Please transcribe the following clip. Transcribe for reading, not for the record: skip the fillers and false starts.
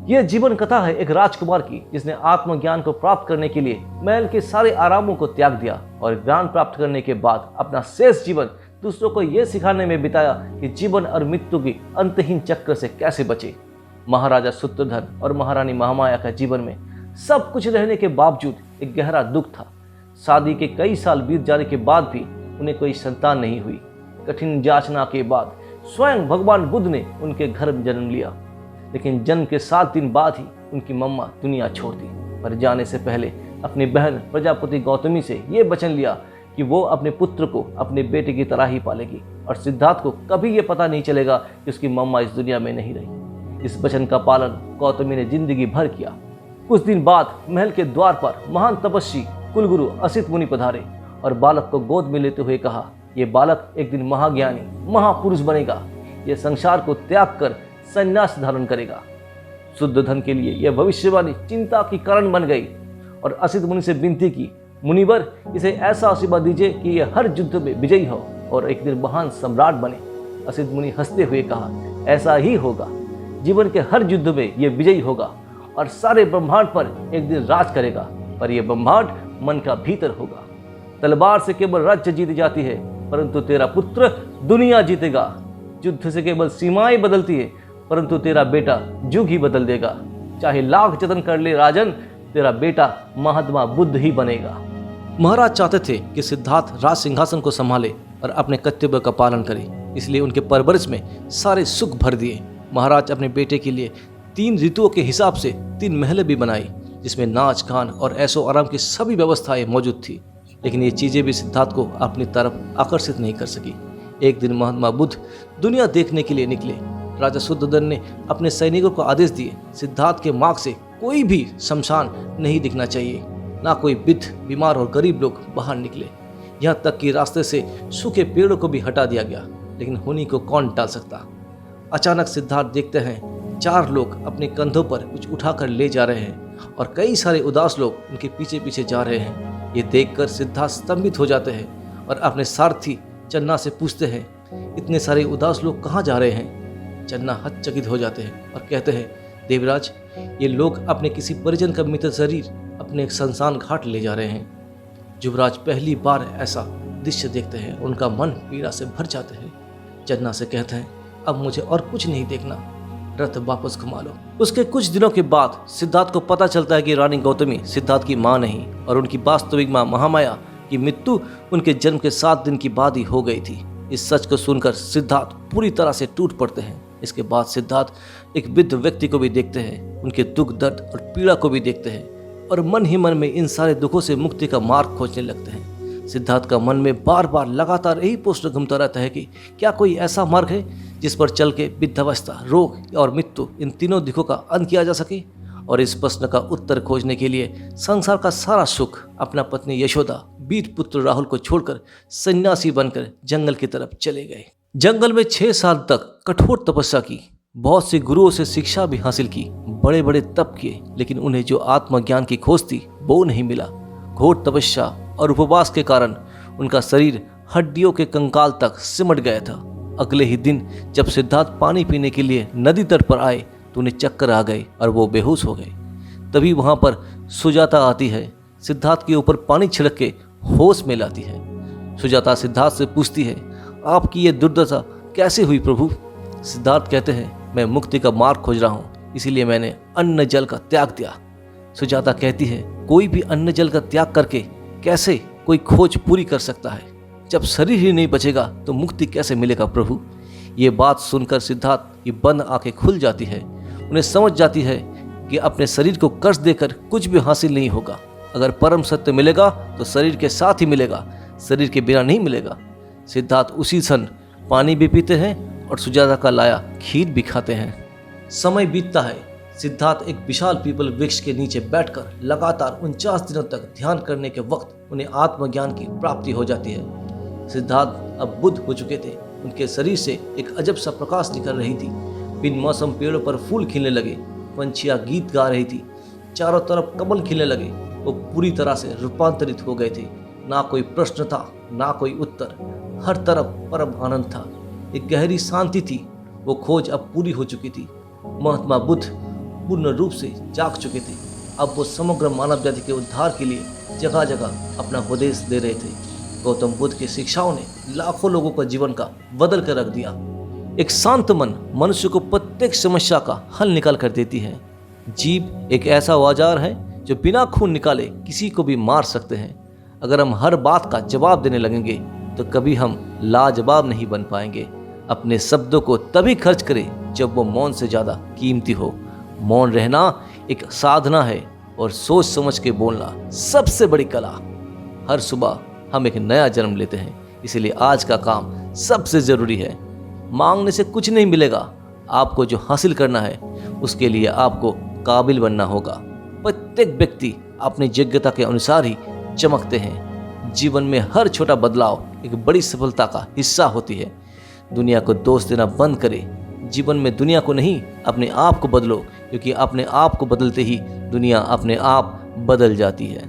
यह जीवन कथा है एक राजकुमार की, जिसने आत्मज्ञान को प्राप्त करने के लिए महल के सारे आरामों को त्याग दिया और ज्ञान प्राप्त करने के बाद अपना शेष जीवन दूसरों को यह सिखाने में बिताया कि जीवन और मृत्यु की अंतहीन चक्र से कैसे बचे। महाराजा सूत्रधन और महारानी महामाया का जीवन में सब कुछ रहने के बावजूद एक गहरा दुख था। शादी के कई साल बीत जाने के बाद भी उन्हें कोई संतान नहीं हुई। कठिन याचना के बाद स्वयं भगवान बुद्ध ने उनके घर में जन्म लिया, लेकिन जन्म के 7 दिन बाद ही उनकी मम्मा दुनिया छोड़ दी। पर जाने से पहले अपनी बहन प्रजापति गौतमी से ये वचन लिया कि वो अपने पुत्र को अपने बेटे की तरह ही पालेगी और सिद्धार्थ को कभी ये पता नहीं चलेगा कि उसकी मम्मा इस दुनिया में नहीं रही। इस वचन का पालन गौतमी ने जिंदगी भर किया। कुछ दिन बाद महल के द्वार पर महान तपस्वी कुलगुरु असित मुनि पधारे और बालक को गोद में लेते हुए कहा, ये बालक एक दिन महाज्ञानी महापुरुष बनेगा। ये संसार को त्याग कर संन्यास धारण करेगा। शुद्ध धन के लिए यह भविष्यवाणी चिंता की कारण बन गई और असित मुनि से विनती की, मुनिवर इसे ऐसा आशीर्वाद दीजिए कि यह हर युद्ध में विजयी हो और एक दिन महान सम्राट बने। असित मुनि हंसते हुए कहा, ऐसा ही होगा। जीवन के हर युद्ध में यह विजयी होगा और सारे ब्रह्मांड पर एक दिन राज करेगा, पर यह ब्रह्मांड मन का भीतर होगा। तलवार से केवल राज्य जीती जाती है, परंतु तेरा पुत्र दुनिया जीतेगा। युद्ध से केवल सीमाएं बदलती है, परंतु तेरा बेटा युग ही बदल देगा। चाहे लाख जतन कर ले राजन, तेरा बेटा महात्मा बुद्ध ही बनेगा। महाराज चाहते थे कि सिद्धार्थ राज सिंहासन को संभाले और अपने कर्तव्य का पालन करे, इसलिए उनके परवरिश में सारे सुख भर दिए। महाराज अपने बेटे के लिए 3 ऋतुओं के हिसाब से 3 महलें भी बनाई, जिसमें नाच गान और ऐशो आराम की सभी व्यवस्थाएं मौजूद थी। लेकिन ये चीजें भी सिद्धार्थ को अपनी तरफ आकर्षित नहीं कर सकी। एक दिन महात्मा बुद्ध दुनिया देखने के लिए निकले। राजा शुद्धोधन ने अपने सैनिकों को आदेश दिए, सिद्धार्थ के मार्ग से कोई भी शमशान नहीं दिखना चाहिए, ना कोई वृद्ध, बीमार और गरीब लोग बाहर निकले। यहाँ तक कि रास्ते से सूखे पेड़ों को भी हटा दिया गया, लेकिन होनी को कौन टाल सकता। अचानक सिद्धार्थ देखते हैं 4 लोग अपने कंधों पर कुछ उठाकर ले जा रहे हैं और कई सारे उदास लोग उनके पीछे पीछे जा रहे हैं। ये देखकर सिद्धार्थ स्तंभित हो जाते हैं और अपने सारथी चन्ना से पूछते हैं, इतने सारे उदास लोग कहाँ जा रहे हैं। चन्ना हतचकित हो जाते हैं और कहते हैं, देवराज, ये लोग अपने किसी परिजन का मृत शरीर अपने एक शमशान घाट ले जा रहे हैं। युवराज पहली बार ऐसा दृश्य देखते हैं, उनका मन पीड़ा से भर जाते हैं। चन्ना से कहते हैं, अब मुझे और कुछ नहीं देखना, रथ वापस घुमा लो। उसके कुछ दिनों के बाद सिद्धार्थ को पता चलता है कि रानी गौतमी सिद्धार्थ की मां नहीं और उनकी वास्तविक मां महामाया की मृत्यु उनके जन्म के 7 दिन की बाद ही हो गई थी। इस सच को सुनकर सिद्धार्थ पूरी तरह से टूट पड़ते हैं। इसके बाद सिद्धार्थ एक वृद्ध व्यक्ति को भी देखते हैं, उनके दुख, दर्द और पीड़ा को भी देखते हैं और मन ही मन में इन सारे दुखों से मुक्ति का मार्ग खोजने लगते हैं। सिद्धार्थ का मन में बार बार लगातार यही प्रश्न घूमता रहता है कि क्या कोई ऐसा मार्ग है जिस पर चल के वृद्धावस्था, रोग और मृत्यु, इन तीनों दुखों का अंत किया जा सके। और इस प्रश्न का उत्तर खोजने के लिए संसार का सारा सुख अपना पत्नी यशोदा, वीर पुत्र राहुल को छोड़कर सन्यासी बनकर जंगल की तरफ चले गए। जंगल में 6 साल तक कठोर तपस्या की, बहुत से गुरुओं से शिक्षा भी हासिल की, बड़े बड़े तप किए, लेकिन उन्हें जो आत्मज्ञान की खोज थी वो नहीं मिला। घोर तपस्या और उपवास के कारण उनका शरीर हड्डियों के कंकाल तक सिमट गया था। अगले ही दिन जब सिद्धार्थ पानी पीने के लिए नदी तट पर आए तो उन्हें चक्कर आ गए और वो बेहोश हो गए। तभी वहां पर सुजाता आती है, सिद्धार्थ के ऊपर पानी छिड़क के होश में लाती है। सुजाता सिद्धार्थ से पूछती है, आपकी ये दुर्दशा कैसे हुई प्रभु। सिद्धार्थ कहते हैं, मैं मुक्ति का मार्ग खोज रहा हूँ, इसीलिए मैंने अन्न जल का त्याग दिया। सुजाता कहती है, कोई भी अन्न जल का त्याग करके कैसे कोई खोज पूरी कर सकता है। जब शरीर ही नहीं बचेगा तो मुक्ति कैसे मिलेगा प्रभु। ये बात सुनकर सिद्धार्थ की बंद आंखें खुल जाती है। उन्हें समझ जाती है कि अपने शरीर को कष्ट देकर कुछ भी हासिल नहीं होगा। अगर परम सत्य मिलेगा तो शरीर के साथ ही मिलेगा, शरीर के बिना नहीं मिलेगा। सिद्धार्थ उसी क्षण पानी भी पीते हैं और सुजाता का लाया खीर भी खाते हैं। समय बीतता है। सिद्धार्थ एक विशाल पीपल वृक्ष के नीचे बैठकर लगातार 49 दिनों तक ध्यान करने के वक्त उन्हें आत्मज्ञान की प्राप्ति हो जाती है। सिद्धार्थ अब बुद्ध हो चुके थे। उनके शरीर से एक अजब सा प्रकाश निकल रही थी। बिन मौसम पेड़ों पर फूल खिलने लगे, पंछियां गीत गा रही थी, चारों तरफ कमल खिलने लगे। वो पूरी तरह से रूपांतरित हो गए थे। ना कोई प्रश्न था, ना कोई उत्तर, हर तरफ परम आनंद था। एक गहरी शांति थी। वो खोज अब पूरी हो चुकी थी। महात्मा बुद्ध पूर्ण रूप से जाग चुके थे। अब वो समग्र मानव जाति के उद्धार के लिए जगह जगह अपना उपदेश दे रहे थे। गौतम बुद्ध की शिक्षाओं ने लाखों लोगों का जीवन का बदल कर रख दिया। एक शांत मन मनुष्य को प्रत्येक समस्या का हल निकाल कर देती है। जीभ एक ऐसा औजार है जो बिना खून निकाले किसी को भी मार सकते हैं। अगर हम हर बात का जवाब देने लगेंगे तो कभी हम लाजवाब नहीं बन पाएंगे। अपने शब्दों को तभी खर्च करें जब वो मौन से ज़्यादा कीमती हो। मौन रहना एक साधना है और सोच समझ के बोलना सबसे बड़ी कला। हर सुबह हम एक नया जन्म लेते हैं, इसलिए आज का काम सबसे ज़रूरी है। मांगने से कुछ नहीं मिलेगा। आपको जो हासिल करना है उसके लिए आपको काबिल बनना होगा। प्रत्येक व्यक्ति अपनी योग्यता के अनुसार ही चमकते हैं। जीवन में हर छोटा बदलाव एक बड़ी सफलता का हिस्सा होती है। दुनिया को दोष देना बंद करें। जीवन में दुनिया को नहीं, अपने आप को बदलो, क्योंकि अपने आप को बदलते ही दुनिया अपने आप बदल जाती है।